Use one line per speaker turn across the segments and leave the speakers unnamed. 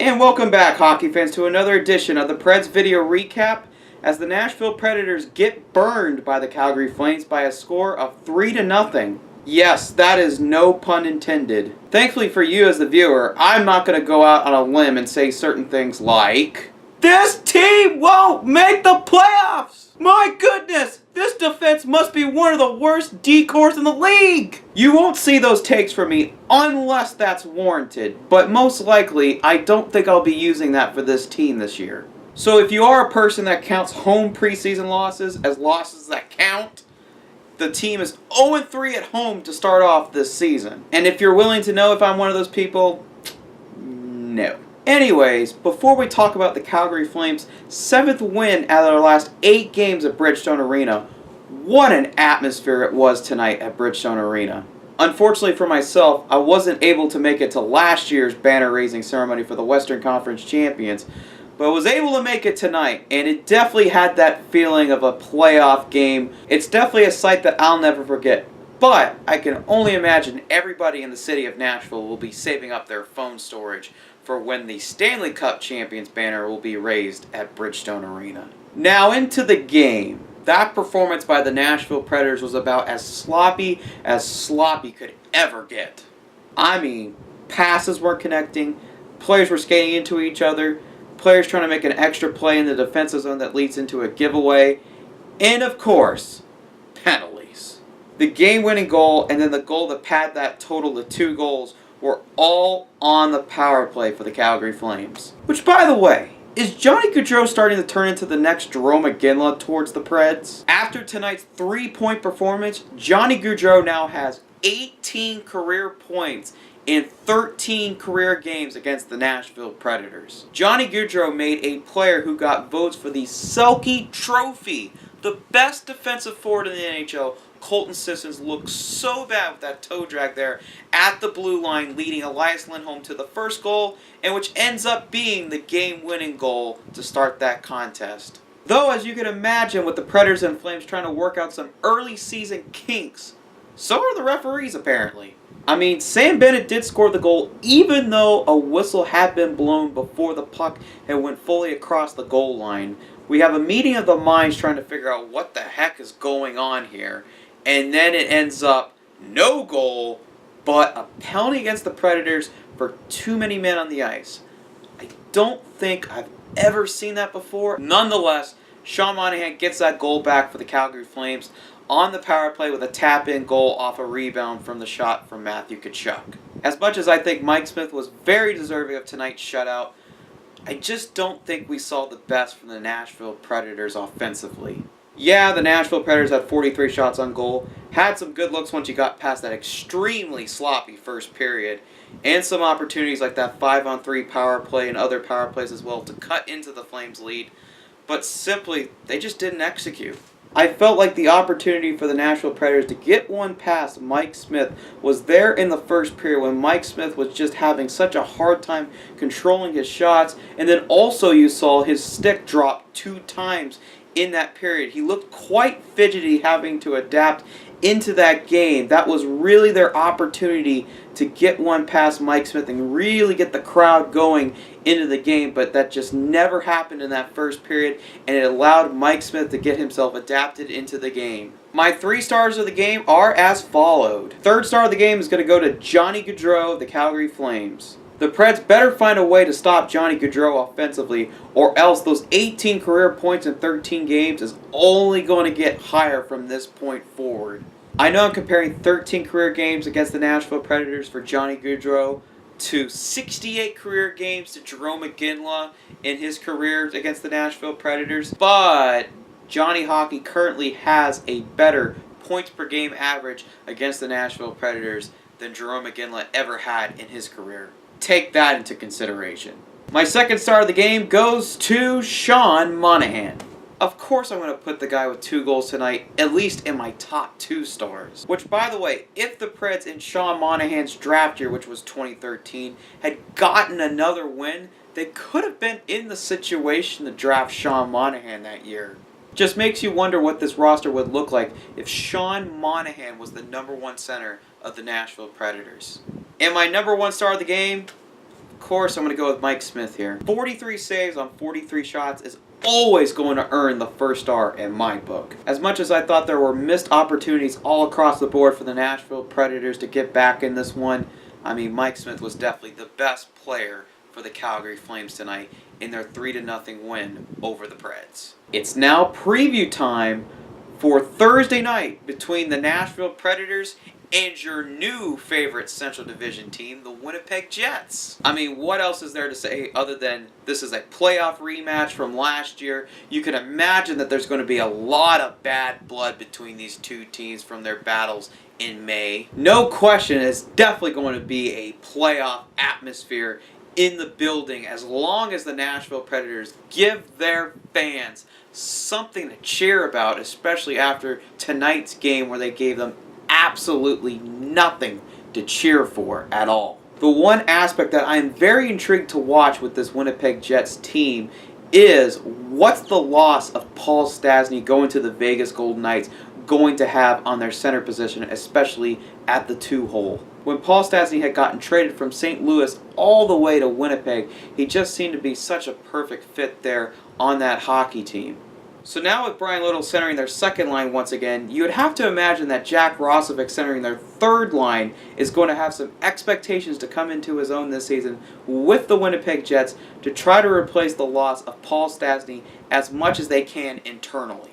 And welcome back, hockey fans, to another edition of the Preds video recap as the Nashville Predators get burned by the Calgary Flames by a score of 3-0. Yes, that is no pun intended. Thankfully for you as the viewer, I'm not going to go out on a limb and say certain things like, "This team won't make the playoffs! My goodness, this defense must be one of the worst decors in the league!" You won't see those takes from me unless that's warranted, but most likely I don't think I'll be using that for this team this year. So if you are a person that counts home preseason losses as losses that count, the team is 0-3 at home to start off this season. And if you're willing to know if I'm one of those people, no. Anyways, before we talk about the Calgary Flames' 7th win out of their last 8 games at Bridgestone Arena, what an atmosphere it was tonight at Bridgestone Arena. Unfortunately for myself, I wasn't able to make it to last year's banner-raising ceremony for the Western Conference Champions, but I was able to make it tonight, and it definitely had that feeling of a playoff game. It's definitely a sight that I'll never forget. But I can only imagine everybody in the city of Nashville will be saving up their phone storage for when the Stanley Cup Champions banner will be raised at Bridgestone Arena. Now into the game. That performance by the Nashville Predators was about as sloppy could ever get. I mean, passes weren't connecting, players were skating into each other, players trying to make an extra play in the defensive zone that leads into a giveaway, and of course, penalties. The game-winning goal and then the goal that padded that total to 2 goals were all on the power play for the Calgary Flames. Which, by the way, is Johnny Gaudreau starting to turn into the next Jerome McGinley towards the Preds? After tonight's 3-point performance, Johnny Gaudreau now has 18 career points in 13 career games against the Nashville Predators. Johnny Gaudreau made a player who got votes for the Selke Trophy, the best defensive forward in the NHL. Colton Sissons looked so bad with that toe drag there at the blue line, leading Elias Lindholm to the first goal, and which ends up being the game-winning goal to start that contest. Though, as you can imagine, with the Predators and Flames trying to work out some early season kinks, so are the referees apparently. I mean, Sam Bennett did score the goal even though a whistle had been blown before the puck had went fully across the goal line. We have a meeting of the minds trying to figure out what the heck is going on here. And then it ends up no goal, but a penalty against the Predators for too many men on the ice. I don't think I've ever seen that before. Nonetheless, Sean Monahan gets that goal back for the Calgary Flames on the power play with a tap-in goal off a rebound from the shot from Matthew Tkachuk. As much as I think Mike Smith was very deserving of tonight's shutout, I just don't think we saw the best from the Nashville Predators offensively. Yeah, the Nashville Predators had 43 shots on goal, had some good looks once you got past that extremely sloppy first period, and some opportunities like that 5-on-3 power play and other power plays as well to cut into the Flames' lead, but simply, they just didn't execute. I felt like the opportunity for the Nashville Predators to get one past Mike Smith was there in the first period when Mike Smith was just having such a hard time controlling his shots, and then also you saw his stick drop 2 times in that period. He looked quite fidgety having to adapt into that game. That was really their opportunity to get one past Mike Smith and really get the crowd going into the game, but that just never happened in that first period, and it allowed Mike Smith to get himself adapted into the game. My 3 stars of the game are as followed. 3rd star of the game is going to go to Johnny Gaudreau of the Calgary Flames. The Preds better find a way to stop Johnny Gaudreau offensively, or else those 18 career points in 13 games is only going to get higher from this point forward. I know I'm comparing 13 career games against the Nashville Predators for Johnny Gaudreau to 68 career games to Jerome McGinley in his career against the Nashville Predators, but Johnny Hockey currently has a better points per game average against the Nashville Predators than Jerome McGinley ever had in his career. Take that into consideration. My 2nd star of the game goes to Sean Monahan. Of course I'm going to put the guy with 2 goals tonight, at least in my top 2 stars. Which, by the way, if the Preds in Sean Monahan's draft year, which was 2013, had gotten another win, they could have been in the situation to draft Sean Monahan that year. Just makes you wonder what this roster would look like if Sean Monahan was the #1 center of the Nashville Predators. And my #1 star of the game, of course, I'm going to go with Mike Smith here. 43 saves on 43 shots is always going to earn the first star in my book. As much as I thought there were missed opportunities all across the board for the Nashville Predators to get back in this one, I mean, Mike Smith was definitely the best player for the Calgary Flames tonight in their 3-0 win over the Preds. It's now preview time for Thursday night between the Nashville Predators and your new favorite Central Division team, the Winnipeg Jets. I mean, what else is there to say other than this is a playoff rematch from last year? You can imagine that there's going to be a lot of bad blood between these two teams from their battles in May. No question, it's definitely going to be a playoff atmosphere in the building as long as the Nashville Predators give their fans something to cheer about, especially after tonight's game where they gave them absolutely nothing to cheer for at all. The one aspect that I'm very intrigued to watch with this Winnipeg Jets team is what's the loss of Paul Stastny going to the Vegas Golden Knights going to have on their center position, especially at the 2-hole. When Paul Stastny had gotten traded from St. Louis all the way to Winnipeg, he just seemed to be such a perfect fit there on that hockey team. So now with Brian Little centering their second line once again, you would have to imagine that Jack Roslovic centering their third line is going to have some expectations to come into his own this season with the Winnipeg Jets to try to replace the loss of Paul Stastny as much as they can internally.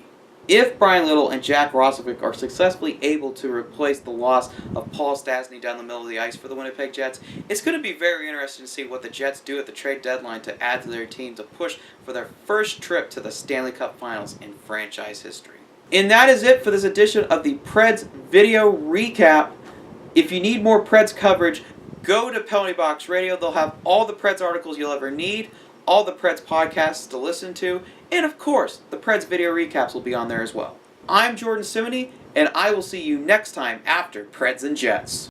If Brian Little and Jack Roslovic are successfully able to replace the loss of Paul Stastny down the middle of the ice for the Winnipeg Jets, it's going to be very interesting to see what the Jets do at the trade deadline to add to their team to push for their first trip to the Stanley Cup Finals in franchise history. And that is it for this edition of the Preds video recap. If you need more Preds coverage, go to Penalty Box Radio. They'll have all the Preds articles you'll ever need, all the Preds podcasts to listen to, and of course, the Preds video recaps will be on there as well. I'm Jordan Cimini, and I will see you next time after Preds and Jets.